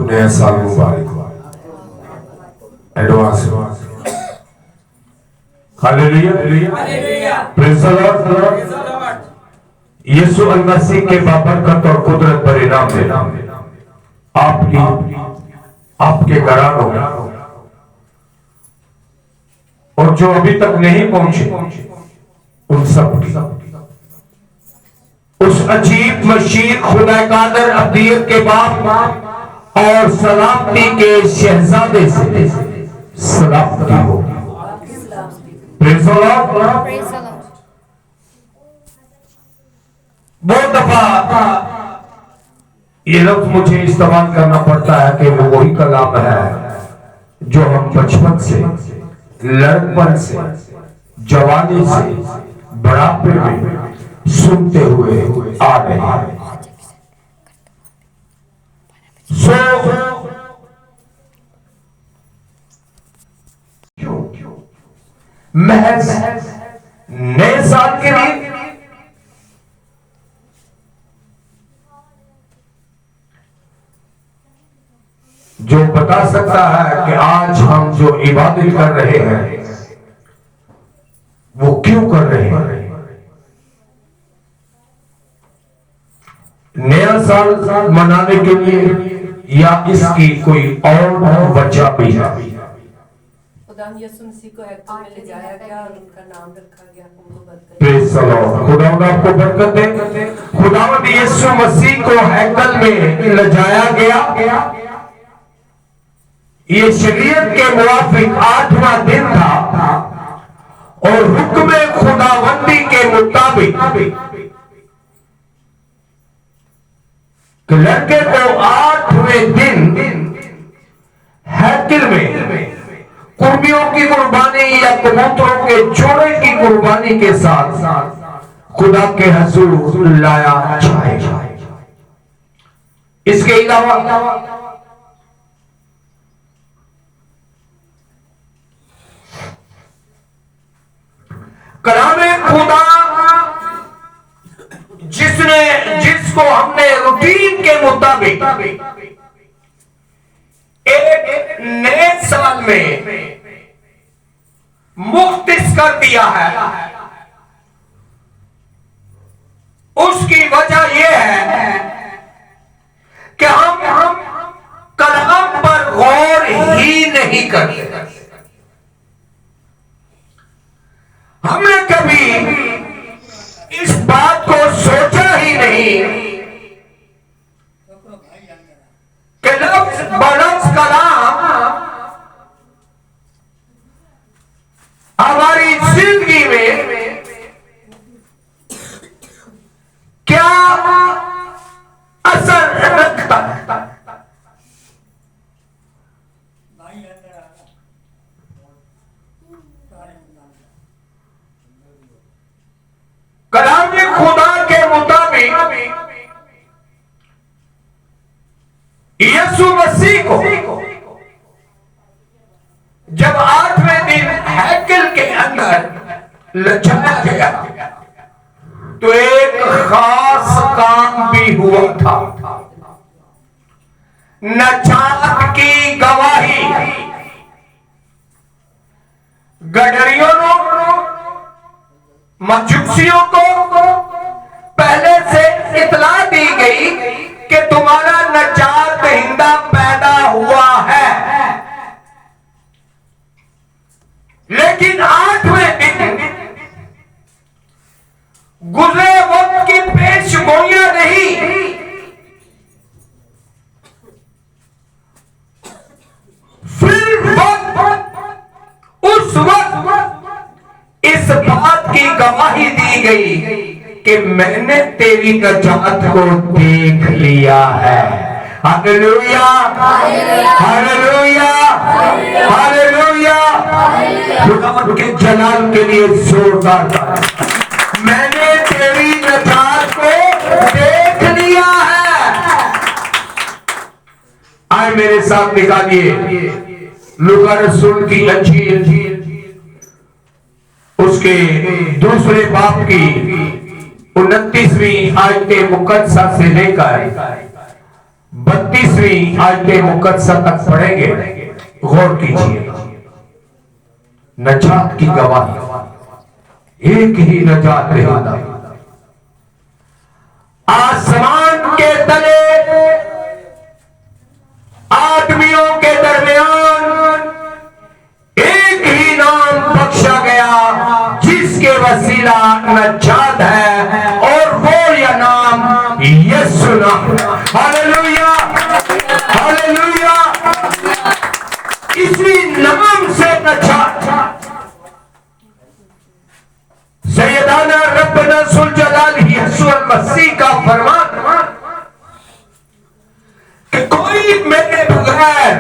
नया साल मुबारक हो। Advance hallelujah, praise the Lord. Yeshu Masih के बाबरकत और कुदरत परिणाम में आपके घरानों और जो अभी तक नहीं पहुंचे उन सब की उस अजीब मशीन खुदा कादर अब्दियत के बाप और सलामती के शहजादे से सलामती हो। Praise the Lord. बहुत दफा ये लफ्ज मुझे इस्तेमाल करना पड़ता है कि वो वही कलाम है जो हम बचपन से, लड़कपन से, जवानी से, बुढ़ापे में सुनते हुए आ रहे हैं। महज नए साल के लिए जो बता सकता है कि आज हम जो इबादत कर रहे हैं वो क्यों कर रहे हैं। नया साल मनाने के लिए या इसकी कोई और वजह भी है। यीशु मसीह को हैकल में ले जाया गया और उनका नाम रखा गया। Praise the Lord. खुदावंद आपको बरकत दे। खुदावंद यीशु मसीह को हैकल में ले जाया गया। ये शरीयत के मुताबिक 8वां दिन था और हुक्म खुदावंदी के मुताबिक लड़के को 8वें दिन हैकल में कुर्बियों की कुर्बानी या कबूतरों के जोड़े की कुर्बानी के साथ खुदा के हुजूर लाया जाएगा। इसके अलावा कलामे खुदा जिसको हमने रूटीन के मुताबिक एक नए साल में मुख्तिस कर दिया है, उसकी वजह यह है कि हम कलाम पर गौर ही नहीं करते। हमने कभी इस बात को सोचा ही नहीं कि लफ्ज़ बलफ्ज़ कलाम हमारी जिंदगी में क्या असर रखता है। कलाम खुदा के मुताबिक यीशु मसीह को जब 8वें दिन हैकल के अंदर ले जाया गया तो एक खास काम भी हुआ था। नजात की गवाही गडरियों मजूसियों को पहले से इतला दी गई कि तुम्हारा नजात दहिंदा पैदा हुआ है, लेकिन 8वें दिन गुजरे वक्त की पेशगोइयां नहीं, फिर उस वक्त इस बात की गवाही दी गई कि मैंने तेरी नजात को देख लिया है। Hallelujah, hallelujah, hallelujah. खुदा के जलाल के लिए जोरदार ताली। मैंने तेरी नजात को देख लिया है। आए मेरे साथ निकालिए लूका रसूल की अंजील उसके दूसरे बाप की 29वीं आयत मुकद्दसा से लेकर 32 29वीं आयत मुकद्दसा तक पढ़ेंगे, गौर कीजिए। नजात की गवाही, एक ही नजात रहेगा। आसमान के तले आदमियों के दरमियान एक ही नाम बख्शा गया जिसके वसीला नजात है, और वो यह नाम यीशु नाम। Hallelujah, hallelujah. इसी नाम से नजात। सैयदाना रब्बना जुल जलाल यीशु मसीह का फरमान कि कोई मेरे बगैर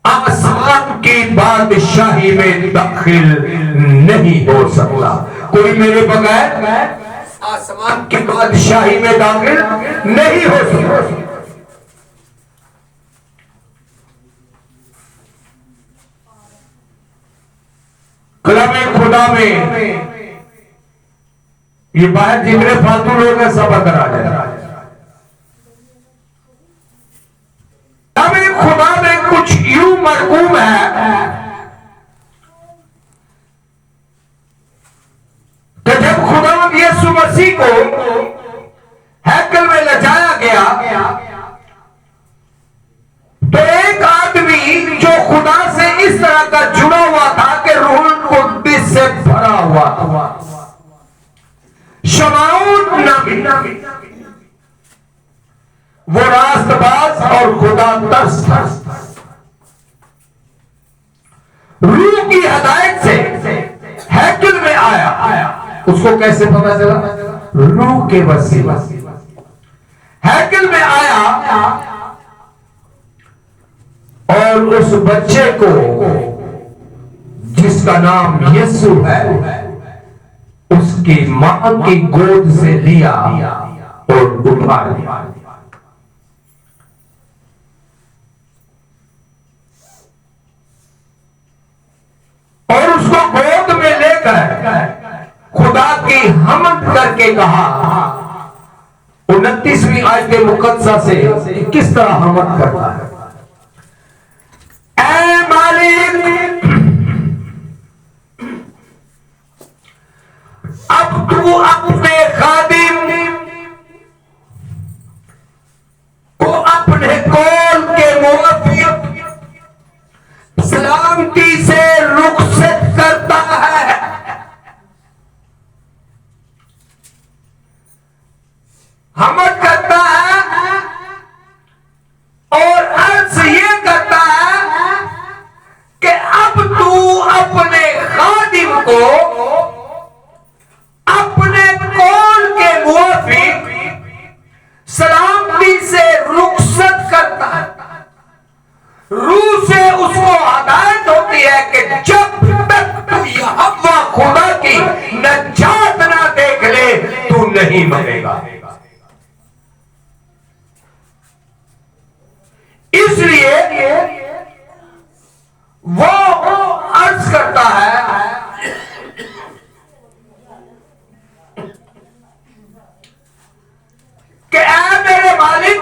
आसमान की बादशाही में दाखिल नहीं हो सकता। कोई मेरे बगैर आसमान की बादशाही में दाखिल नहीं हो सकता। कलामे खुदा में ये बाहर जितने फालतू लोग हैं सब अंदर आ जाए। खुदा में कुछ यूं मरकूम है कि जब खुदा यीशु मसीह को हैकल में ले जाया गया तो एक आदमी जो खुदा से इस तरह का जुड़ा हुआ था कि रूहुल कुद्दस से भरा हुआ था, शमाउन नामी, वो रास्तबाज और खुदा तरस था। रूह की हदायत से हैकल में आया। उसको कैसे पता चला? रूह के वसीला हैकल में आया और उस बच्चे को जिसका नाम यीशु है उसकी मां की गोद से लिया और उठा लिया। और उसको गोद में लेकर खुदा की हमद करके कहा। 29वीं आयत मुकद्दसा से किस तरह हमद करता है? ऐ मालिक, अब तू अपने खादिम को अपने कौल के मुआफिक सलामती से रुखसत करता है। हमद करता है और अर्ज ये करता है कि अब तू अपने खादिम को अपने कौल के मुआफिक सलामती से रुखसत करता है। रूह से उसको हदायत होती है कि जब तक तू यहोवा खुदा की नजात ना देख ले तू नहीं मरेगा। इसलिए वो अर्ज करता है कि ऐ मेरे मालिक,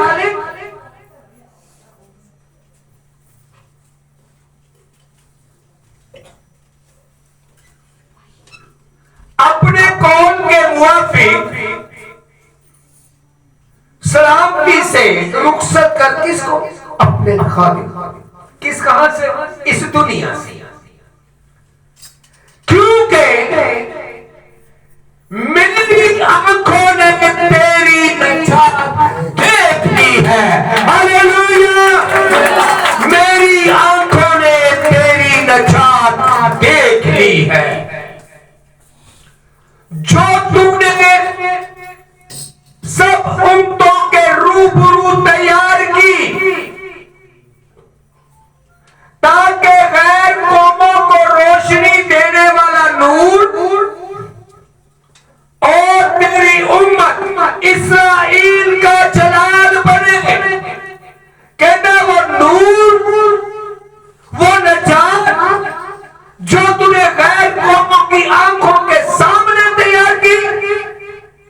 अपने कौल के मुआफिक सलामती से रुखसत कर। किसको? अपने खादिम। किस कहां से? इस दुनिया से। क्योंकि मेरी आंखों ने तेरी नजात देख ली है। हालेलुया। मेरी आंखों ने तेरी नजात देख ली है। जो तुमने सब उम्मतों के रूबरू तैयार की ताकि गैर कौमों को रोशनी देने वाला नूर और तेरी उम्मत इस्राइल का जलाल बने। कहना वो नूर, वो नजात जो तूने गैर कौमों की आंखों के सामने तैयार की,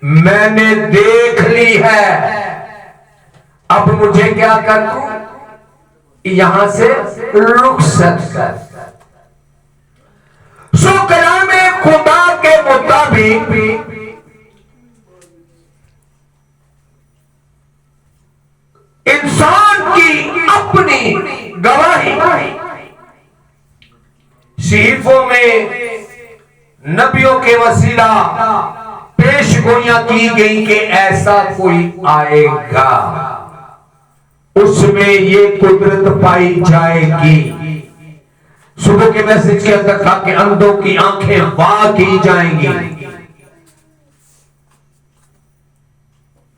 मैंने देख ली है। अब मुझे क्या कर तू, यहां से रुखसत कर। सो कलाम खुदा के मुताबिक इंसान की अपनी गवाही शरीफों में नबियों के वसीला पेश गोइयां की गई कि ऐसा कोई आएगा, उसमें ये कुदरत पाई जाएगी। सुबह के मैसेज के अंदर था कि अंधों की आंखें वाह की जाएंगी।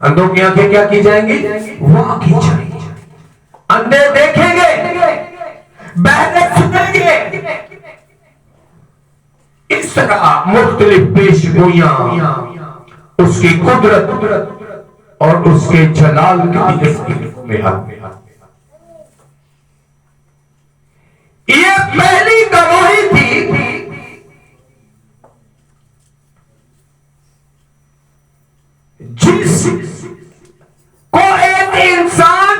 अंधों की आंखें क्या की जाएंगी? वाह की जाएंगी। अंधे देखेंगे, बहरे सुनेंगे। इस तरह मुख्तलिफ पेशगोइयां उसकी कुदरत और उसके जलाल की में आते हैं। ये पहली गवाही थी जिस को एक इंसान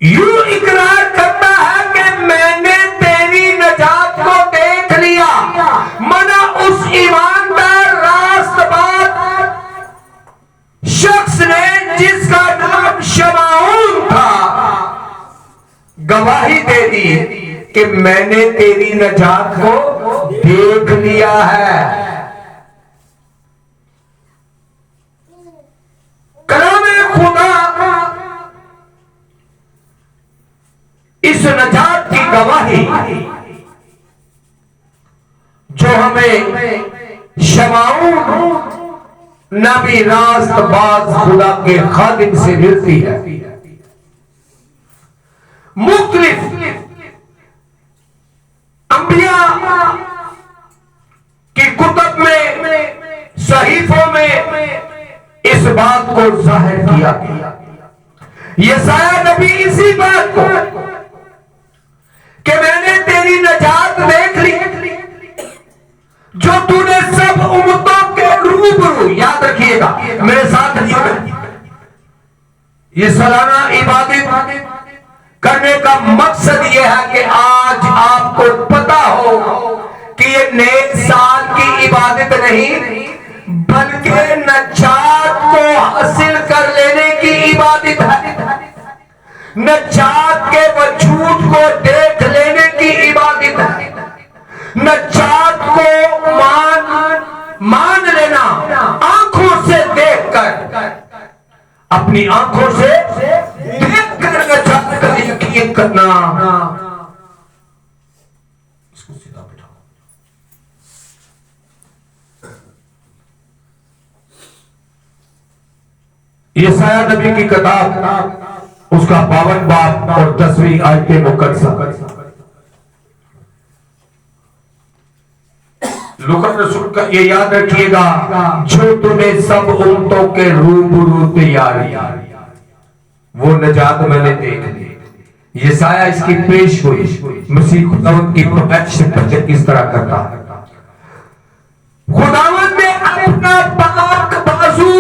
यूं इकरार करता है कि मैंने तेरी नजात को देख लिया, मना उस ईमानदार रास्तबाज शख्स ने जिसका नाम शमाऊन था गवाही दे दी कि मैंने तेरी नजात को देख लिया है। कलाम खुदा इस नजात की गवाही जो हमें शमाऊन नबी रास्तबाज खुदा के खादिम से मिलती है, मुख्तलिफ अंबिया की कुतुब में, सहीफों में इस बात को जाहिर किया गया। यसाया नबी इसी बात को कि मैंने तेरी नजात देख ली जो तूने सब उम्मतों के रूबरू, याद रखिएगा मेरे साथ, ये सालाना इबादत करने का मकसद यह है कि आज आपको पता हो कि ये नए साल की इबादत नहीं बल्कि नजात को हासिल कर लेने की इबादत है, नजात के वजूद को देख लेने की इबादत है, नजात को मान लेना, आंखों से देखकर, अपनी आंखों से देखकर नजात का यकीन करना। इसको सीधा बिठाओ। यसाया नबी की किताब उसका 52 बाब और 10वीं आयत मुकद्दसा, लूका रसूल का ये याद रखिएगा, जो तुम्हें सब उम्मतों के रूबरू तैयारी, वो नजात मैंने देख ली। यसाया इसकी पेश हुई मसीह खुदावंद की पैदाइश से पहले किस तरह करता है। खुदावंद ने अपना पाक बाजू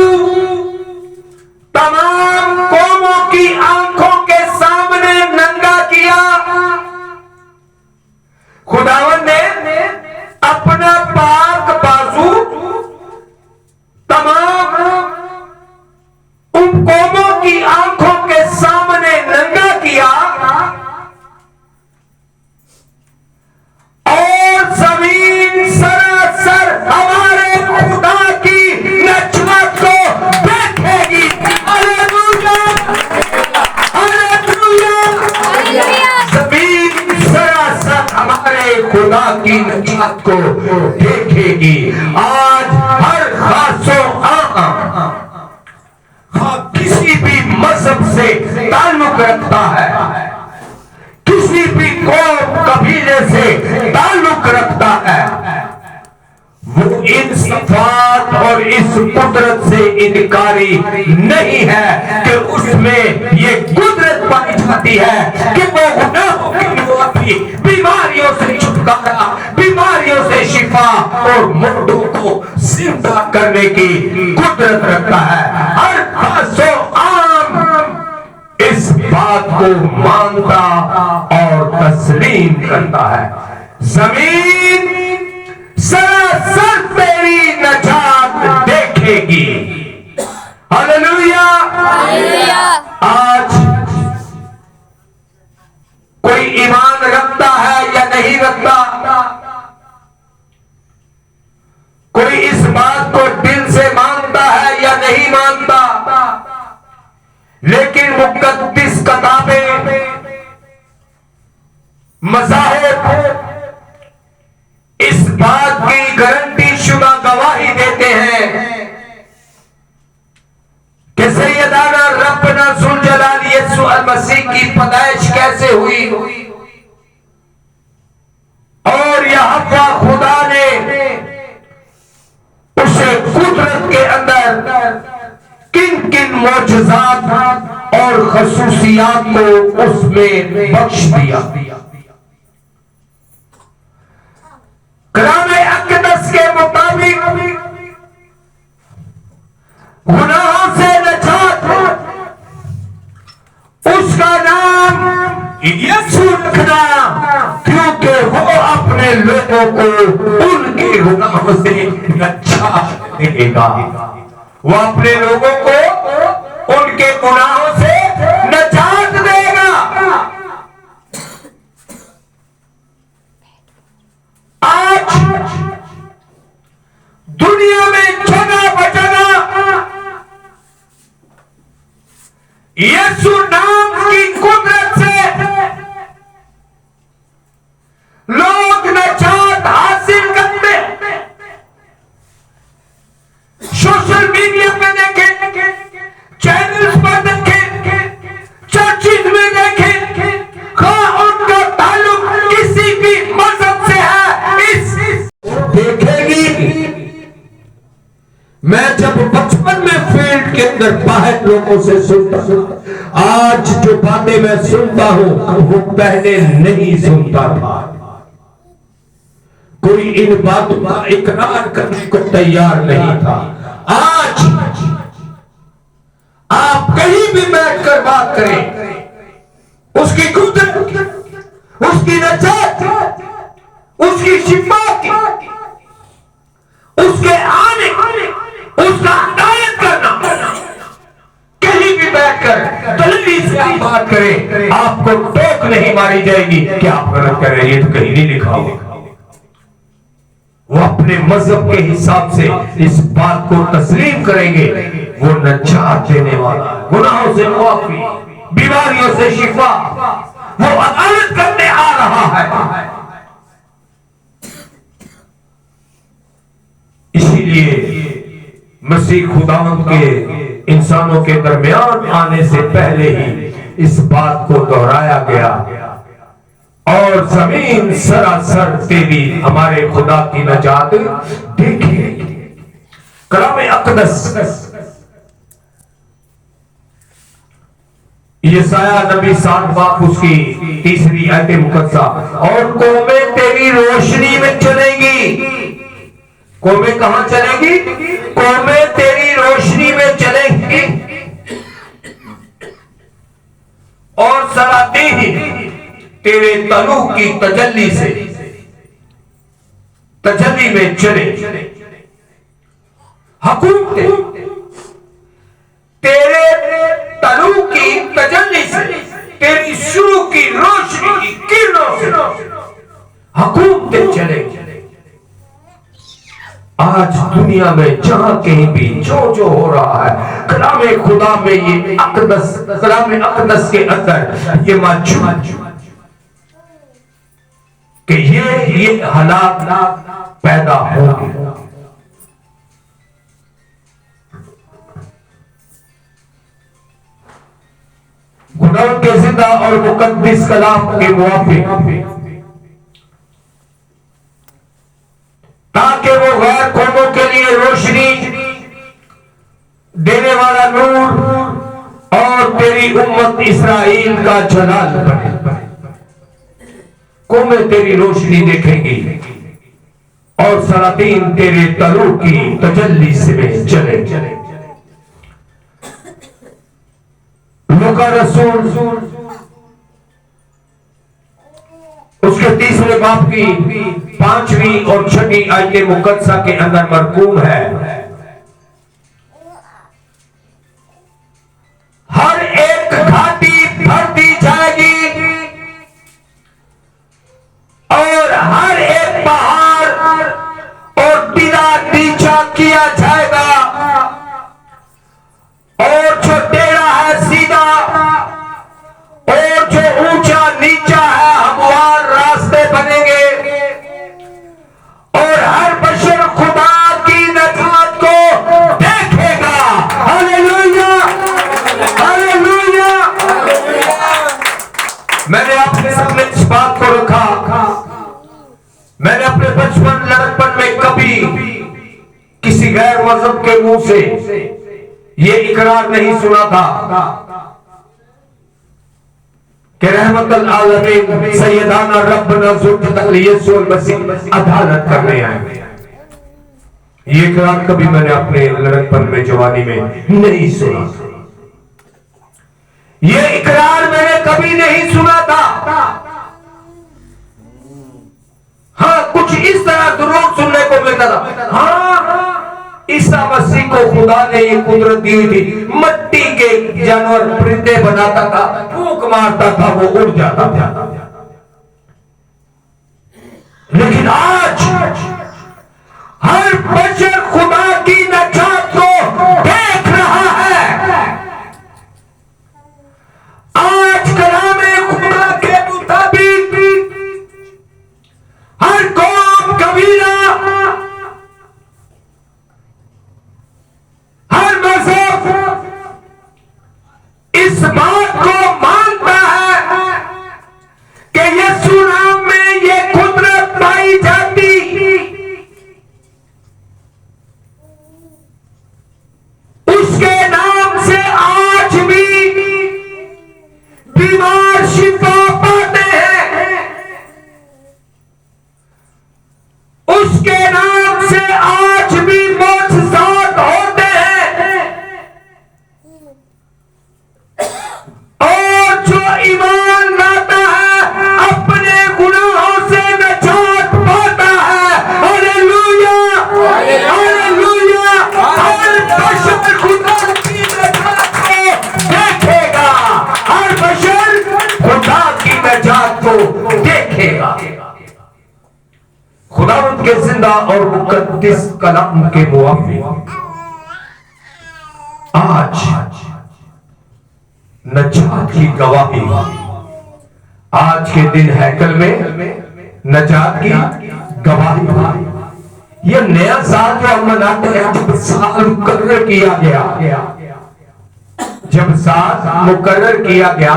तमाम कौमों की आंखों के सामने नंगा किया। खुदावंद ने अपना पाक बाजू तमाम उन कौमों की आंखों के सामने नंगा किया और जमीन सरासर हमारे खुदा की नजात को देखेगी। Hallelujah, hallelujah. जमीन सरासर हमारे खुदा की नजात को देखेगी। आज हर खासो किसी भी मजहब से ताल्लुक रखता है, किसी भी कौम कबीले से ताल्लुक रखता है, वो इन सिफात और इस कुदरत से इनकारी नहीं है कि उसमें ये कुदरत पाई जाती है कि वो गुनाहों की माफी, बीमारियों से छुटकारा, बीमारियों से शिफा और मुर्दों को जिंदा करने की कुदरत रखता है। हर खासो आम बात को मानता और तस्लीम करता है। जमीन सरासर तेरी नजात देखेगी। हालेलुया। आज कोई ईमान रखता है या नहीं रखता, कोई इस बात को दिल से मानता है या नहीं मानता, लेकिन मुकद्दस किताबें, मज़ाहिब इस बात की गारंटी शुदा गवाही देते हैं कि सैयदाना रब्बना ज़ुल जलाल यीशु मसीह की पैदाइश कैसे हुई और यहोवा खुदा ने उसे कुदरत के अंदर किन किन मौजज़ात और खसूसियात को उसमें बख्श दिया। कलाम अक़दस के मुताबिक गुनाहों से नजात उसका नाम यीशु रखना, क्योंकि वो अपने लोगों को उनके गुनाहों से नजात देगा। वो अपने लोगों को उनके गुनाहों से नजात देगा। आज दुनिया में जगह बजगह यीशु नाम की कुदरत से लोग नजात हासिल करते हैं। सोशल मीडिया पे देखें, चैनल्स पर देखें, चर्चिज में देखें, उनका ताल्लुक किसी भी मजहब से है, इस देखेगी। मैं जब बचपन में फील्ड के अंदर बाहर लोगों से सुनता, आज जो बातें मैं सुनता हूं वो पहले नहीं सुनता था। कोई इन बातों का इकरार करने को तैयार नहीं था। आज आप कहीं भी बैठकर बात करें, उसकी कुदरत, उसकी नजात, उसकी शिफा की, उसके आने, उसका हिदायत करना, कहीं भी बैठकर दलील से आप बात करें, आपको टोक नहीं मारी जाएगी कि आप गलत कर रहे हैं, ये तो कहीं नहीं लिखा हो। वो अपने मजहब के हिसाब से इस बात को तस्लीम करेंगे। वो नजात देने वाला, गुनाहों से मुआफी, बीमारियों से शिफा, वो अदालत करने आ रहा है। इसीलिए मसीह खुदावंद के इंसानों के दरमियान आने से पहले ही इस बात को दोहराया गया, और जमीन सरासर तेरी हमारे खुदा की नजात देखेगी। कलाम अक़दस यशायाह नबी 60 बाब उसकी 3री आयत मुकद्दसा, और कौमें तेरी रोशनी में चलेगी। कौमें कहां चलेगी? कौमें तेरी रोशनी में चलेंगी, और सलातीन तेरे तलू की तजल्ली से तजल्ली में चले। हुकूमतें तेरे तलू की तजल्ली से, तेरी शुरू की रोशनी की किरणों से हुकूमतें चले। आज दुनिया में जहां कहीं भी जो हो रहा है, कलाम खुदा में ये अक़दस, कलाम अक़दस के अंदर ये मौजूद कि ये हालात पैदा होंगे। खुदा के जिंदा और मुकद्दस कलाम के मुआफिक, ताकि वो गैर कौमों के लिए रोशनी देने वाला नूर और तेरी उम्मत इस्राइल का जलाल बने। कौमें तेरी रोशनी देखेंगी और सलातीन तेरे तलू की तजल्ली से चले। लूका रसूल उसके 3 बाब की 5वीं और 6वीं आयत मुकद्दसा के अंदर मरकूम है, हर एक घाटी भर दी जाएगी और हर एक पहाड़ और टीला नीचा किया जाएगा, और जो टेढ़ा है सीधा और जो ऊंचा नीचा है हमवार रास्ते बनेंगे, और हर बशर खुदा की नजात को देखेगा। Hallelujah, hallelujah. मैंने अपने सामने इस बात को रखा, मैंने अपने बचपन लड़कपन में कभी किसी गैर मजहब के मुंह से ये इकरार नहीं सुना था कि रहमतुल आलमीन सैयदाना रब्बना ज़ुल्फ़िक़र यीशु मसीह अदालत करने आए। ये इकरार कभी मैंने अपने लड़कपन में जवानी में नहीं सुना, ये इकरार मैंने कभी नहीं सुना था। हाँ, कुछ इस तरह जरूर सुनने को मिलता था, हाँ ईसा मसीह को खुदा ने ये कुदरत दी थी, मिट्टी के जानवर परिंदे बनाता था, फूंक मारता था, वो उड़ जाता था। लेकिन आज हर बशर खुदा की नजात को देख रहा है। आज कलामे खुदा के मुताबिक हर कौम कबीला, हर मज़हब इस बात को मानता है कि यीशु नाम में ये कुदरत पाई जाती, उसके नाम से आज भी बीमार शिफा पाते हैं, उसके नाम से आज भी मौजज़ात होते हैं, और जो ईमान लाता है अपने गुनाहों से नजात पाता है। Hallelujah, hallelujah. हर बशर खुदा की नजात को देखेगा, हर बशर खुदा की नजात को देखेगा। खुदा उनके जिंदा और मुकद्दस कलाम के मुआफिक आज नजात की गवाही, आज के दिन हैकल में नजात की गवाही। ये नया साल जो हम मनाते हैं, जब साल मुकर्रर किया गया, जब साल मुकर्रर किया गया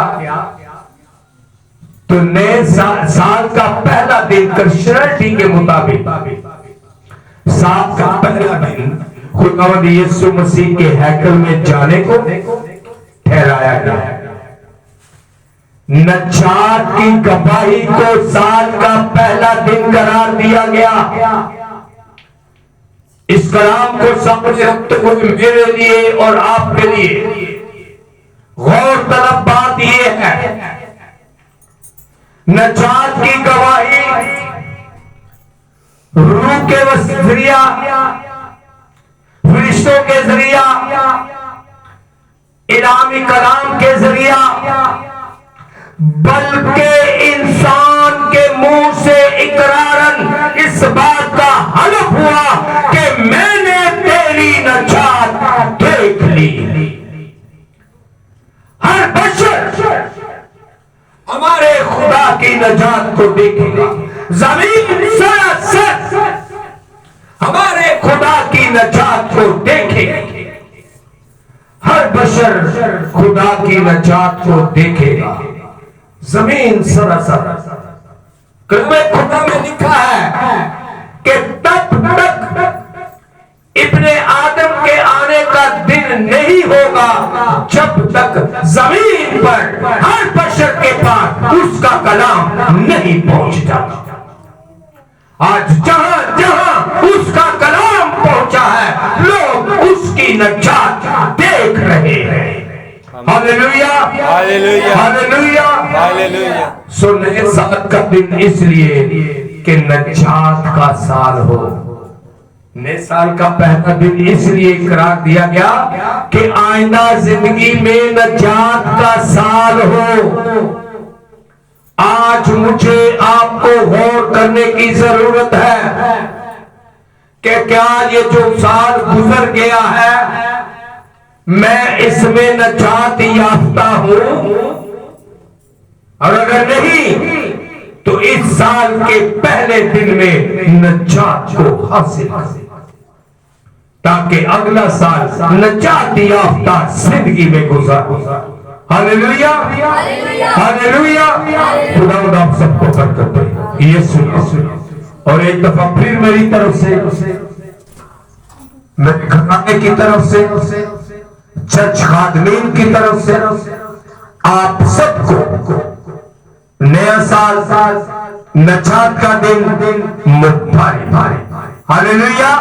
तो नए साल का पहला दिन क्रिश्चियनिटी के मुताबिक साल का पहला दिन खुदावंद यीशु मसीह के हैकल में जाने को ठहराया गया। नजात की गवाही को साल का पहला दिन करार दिया गया। इस कलाम को समझ रखते हुए मेरे लिए और आपके लिए गौर तलब बात यह है, नजात की गवाही रूह के जरिया, फरिश्तों के जरिया, इलामी कलाम के जरिया, बल्कि इंसान के मुंह से इकरारन इस बात का हलफ हुआ कि मैंने तेरी नजात देख ली। हर बशर हमारे खुदा की नजात को देखेगा। जमीन सरासर हमारे खुदा की नजात को देखेगी। हर बशर खुदा की नजात को देखेगा। जमीन सरासर कलमे खुदा में लिखा है कि तब तक इब्ने आदम के आने का दिन नहीं होगा जब तक जमीन पर हर बशर के पास उसका कलाम नहीं पहुंचता। आज जहां जहां उसका कलाम पहुंचा है, लोग उसकी नजात देख रहे हैं। Hallelujah, hallelujah, hallelujah. हालेलुया। सो नए साल का दिन इसलिए कि नजात का साल हो। नए साल का पहला दिन इसलिए करार दिया गया कि आइंदा जिंदगी में नजात का साल हो। आज मुझे आपको गौर करने की जरूरत है कि क्या ये जो साल गुजर गया है मैं इसमें नजात याफ्ता हूं, और अगर नहीं तो इस साल के पहले दिन में नजात को हासिल करें ताकि अगला साल नजात याफ्ता जिंदगी में गुजर। Hallelujah, hallelujah. खुदा आप सबको बरकत दे। ये सुनो और एक दफा फिर मेरी तरफ से, मेरे घराने की तरफ से, चर्च खादमीन की तरफ से आप सबको नया साल नजात का दिन मुबारक। हालेलुया।